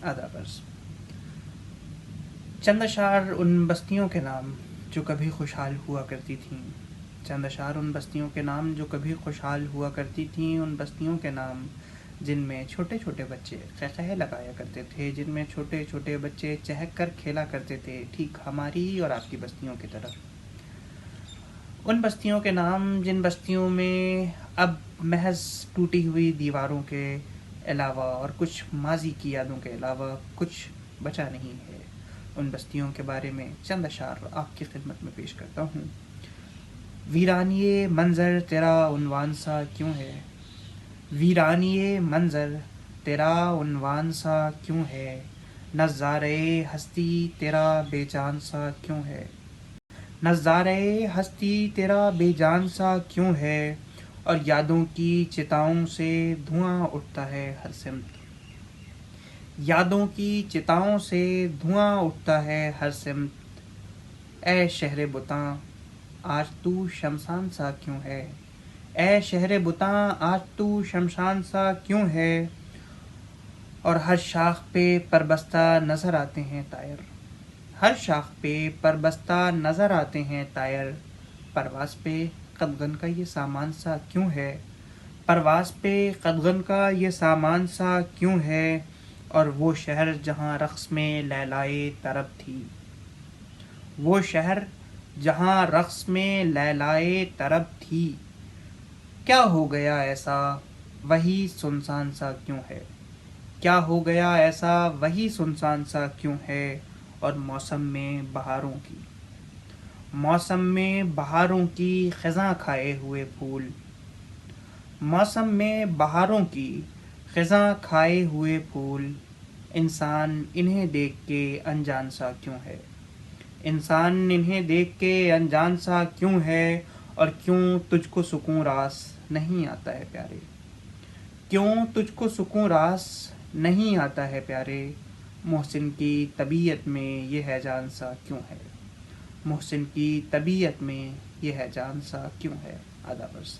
آداب عرض۔ چند اشعار ان بستیوں کے نام جو کبھی خوشحال ہوا کرتی تھیں، چند اشعار ان بستیوں کے نام جو کبھی خوشحال ہوا کرتی تھیں، ان بستیوں کے نام جن میں چھوٹے چھوٹے بچے قہقہے لگایا کرتے تھے، جن میں چھوٹے چھوٹے بچے چہک کر کھیلا کرتے تھے، ٹھیک ہماری اور آپ کی بستیوں کی طرح۔ ان بستیوں کے نام جن بستیوں میں اب محض ٹوٹی ہوئی دیواروں کے علاوہ اور کچھ ماضی کی یادوں کے علاوہ کچھ بچا نہیں ہے، ان بستیوں کے بارے میں چند اشعار آپ کی خدمت میں پیش کرتا ہوں۔ ویرانی منظر تیرا عنوان سا کیوں ہے، ویرانی منظر تیرا عنوان سا کیوں ہے، نظارے ہستی تیرا بے جان سا کیوں ہے، نظارے ہستی تیرا بے جان سا کیوں ہے، اور یادوں کی چتاؤں سے دھواں اٹھتا ہے ہر سمت، یادوں کی چتاؤں سے دھواں اٹھتا ہے ہر سمت، اے شہر بتاں آج تو شمشان سا کیوں ہے، اے شہر بتاں آج تو شمشان سا کیوں ہے، اور ہر شاخ پہ پربستہ نظر آتے ہیں طائر، ہر شاخ پہ پربستہ نظر آتے ہیں طائر، پرواز پہ قدغن کا یہ سامان سا کیوں ہے، پرواز پہ قدغن کا یہ سامان سا کیوں ہے، اور وہ شہر جہاں رقص میں لیلائے طرب تھی، وہ شہر جہاں رقص میں لیلائے طرب تھی، کیا ہو گیا ایسا وہی سنسان سا کیوں ہے، کیا ہو گیا ایسا وہی سنسان سا کیوں ہے، اور موسم میں بہاروں کی، موسم میں بہاروں کی خزاں کھائے ہوئے پھول، موسم میں بہاروں کی خزاں کھائے ہوئے پھول، انسان انہیں دیکھ کے انجان سا کیوں ہے، انسان انہیں دیکھ کے انجان سا کیوں ہے، اور کیوں تجھ کو سکون راس نہیں آتا ہے پیارے، کیوں تجھ کو سکون راس نہیں آتا ہے پیارے، محسن کی طبیعت میں یہ ہیجان سا کیوں ہے، محسن کی طبیعت میں یہ ہیجان سا کیوں ہے۔ آداب عرض۔